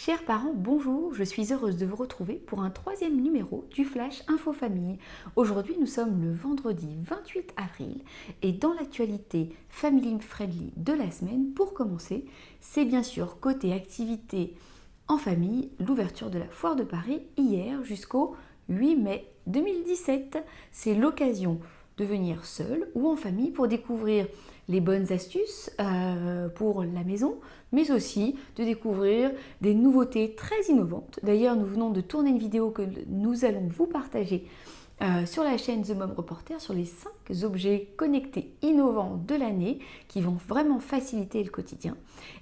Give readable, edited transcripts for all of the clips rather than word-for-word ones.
Chers parents, bonjour, je suis heureuse de vous retrouver pour un troisième numéro du Flash Info Famille. Aujourd'hui, nous sommes le vendredi 28 avril et dans l'actualité Family Friendly de la semaine, pour commencer, c'est bien sûr côté activité en famille, l'ouverture de la Foire de Paris hier jusqu'au 8 mai 2017. C'est l'occasion de venir seul ou en famille pour découvrir les bonnes astuces pour la maison, mais aussi de découvrir des nouveautés très innovantes. D'ailleurs, nous venons de tourner une vidéo que nous allons vous partager sur la chaîne The Mom Reporter sur les 5 objets connectés innovants de l'année qui vont vraiment faciliter le quotidien.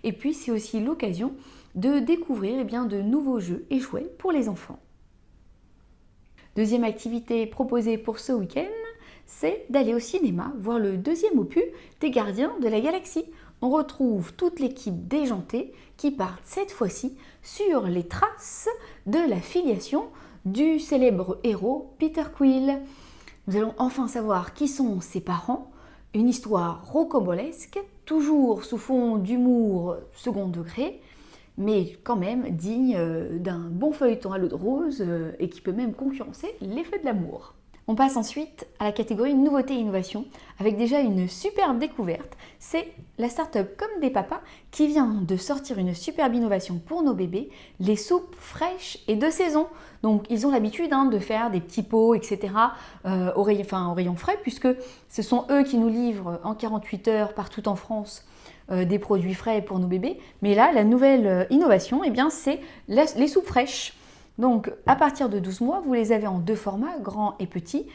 Et puis, c'est aussi l'occasion de découvrir de nouveaux jeux et jouets pour les enfants. Deuxième activité proposée pour ce week-end, c'est d'aller au cinéma voir le deuxième opus des Gardiens de la Galaxie. On retrouve toute l'équipe déjantée qui part cette fois-ci sur les traces de la filiation du célèbre héros Peter Quill. Nous allons enfin savoir qui sont ses parents, une histoire rocambolesque, toujours sous fond d'humour second degré, mais quand même digne d'un bon feuilleton à l'eau de rose et qui peut même concurrencer les Feux de l'amour. On passe ensuite à la catégorie nouveauté et innovation avec déjà une superbe découverte. C'est la start-up Comme des Papas qui vient de sortir une superbe innovation pour nos bébés, les soupes fraîches et de saison. Donc ils ont l'habitude de faire des petits pots, etc. Au rayon frais, puisque ce sont eux qui nous livrent en 48 heures partout en France des produits frais pour nos bébés. Mais là, la nouvelle innovation, c'est les soupes fraîches. Donc, à partir de 12 mois, vous les avez en deux formats, grand et petit,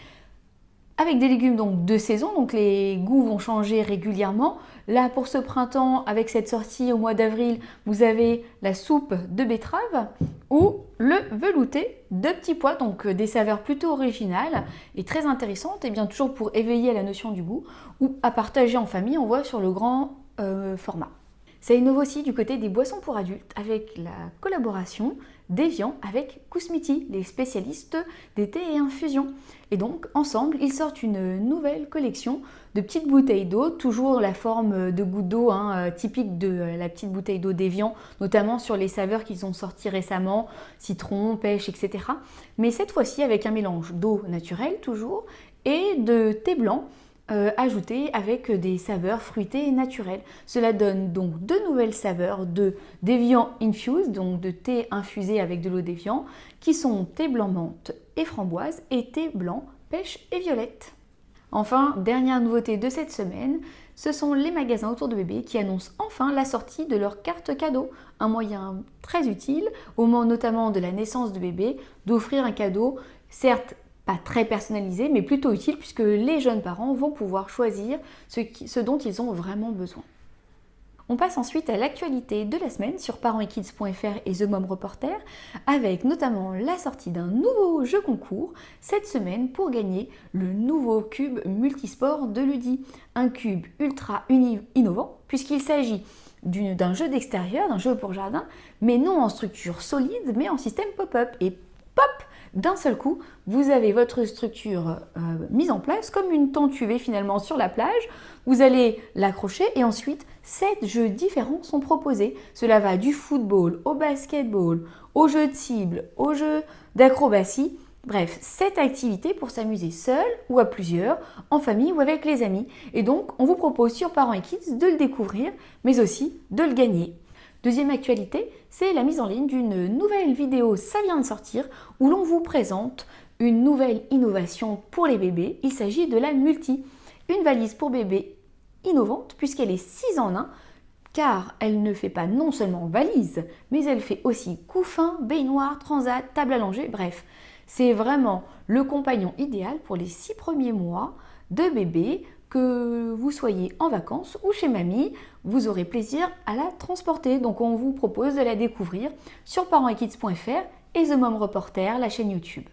avec des légumes de saison, donc les goûts vont changer régulièrement. Là, pour ce printemps, avec cette sortie au mois d'avril, vous avez la soupe de betterave ou le velouté de petits pois, donc des saveurs plutôt originales et très intéressantes, et bien toujours pour éveiller à la notion du goût, ou à partager en famille, on voit sur le grand format. Ça innove aussi du côté des boissons pour adultes avec la collaboration d'Evian avec Kousmiti, les spécialistes des thés et infusions. Et donc, ensemble, ils sortent une nouvelle collection de petites bouteilles d'eau, toujours la forme de goutte d'eau typique de la petite bouteille d'eau d'Evian, notamment sur les saveurs qu'ils ont sorties récemment, citron, pêche, etc. Mais cette fois-ci avec un mélange d'eau naturelle toujours et de thé blanc, ajouté avec des saveurs fruitées et naturelles. Cela donne donc deux nouvelles saveurs d'Evian Infused, donc de thé infusé avec de l'eau d'Evian, qui sont thé blanc menthe et framboise et thé blanc pêche et violette. Enfin, dernière nouveauté de cette semaine, ce sont les magasins autour de bébé qui annoncent enfin la sortie de leur carte cadeau, un moyen très utile au moment notamment de la naissance de bébé d'offrir un cadeau, certes pas très personnalisé, mais plutôt utile puisque les jeunes parents vont pouvoir choisir ce dont ils ont vraiment besoin. On passe ensuite à l'actualité de la semaine sur parentsetkids.fr et The Mom Reporter avec notamment la sortie d'un nouveau jeu concours cette semaine pour gagner le nouveau cube multisport de Ludi. Un cube ultra innovant puisqu'il s'agit d'un jeu d'extérieur, d'un jeu pour jardin, mais non en structure solide, mais en système pop-up. Et pop, d'un seul coup, vous avez votre structure mise en place comme une tente UV finalement sur la plage. Vous allez l'accrocher et ensuite 7 jeux différents sont proposés. Cela va du football au basketball, au jeu de cible, au jeu d'acrobatie. Bref, 7 activités pour s'amuser seul ou à plusieurs, en famille ou avec les amis. Et donc, on vous propose sur Parents et Kids de le découvrir, mais aussi de le gagner. Deuxième actualité, c'est la mise en ligne d'une nouvelle vidéo, ça vient de sortir, où l'on vous présente une nouvelle innovation pour les bébés. Il s'agit de la Multi, une valise pour bébé innovante puisqu'elle est 6 en 1, car elle ne fait pas non seulement valise, mais elle fait aussi couffin, baignoire, transat, table à langer, bref. C'est vraiment le compagnon idéal pour les 6 premiers mois de bébé. Que vous soyez en vacances ou chez mamie, vous aurez plaisir à la transporter. Donc on vous propose de la découvrir sur parentsetkids.fr et The Mom Reporter, la chaîne YouTube.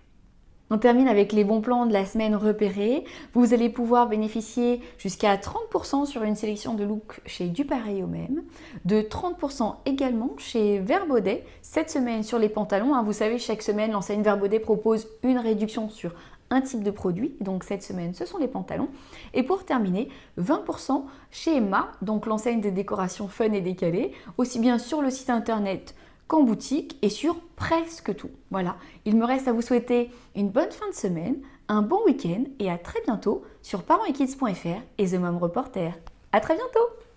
On termine avec les bons plans de la semaine repérés. Vous allez pouvoir bénéficier jusqu'à 30% sur une sélection de looks chez Du Pareil au Même, de 30% également chez Verbaudet, cette semaine sur les pantalons. Vous savez, chaque semaine, l'enseigne Verbaudet propose une réduction sur un type de produit, donc cette semaine ce sont les pantalons. Et pour terminer, 20% chez Emma, donc l'enseigne de décoration fun et décalée, aussi bien sur le site internet qu'en boutique et sur presque tout. Voilà, il me reste à vous souhaiter une bonne fin de semaine, un bon week-end et à très bientôt sur parentsetkids.fr et The Mom Reporter. À très bientôt!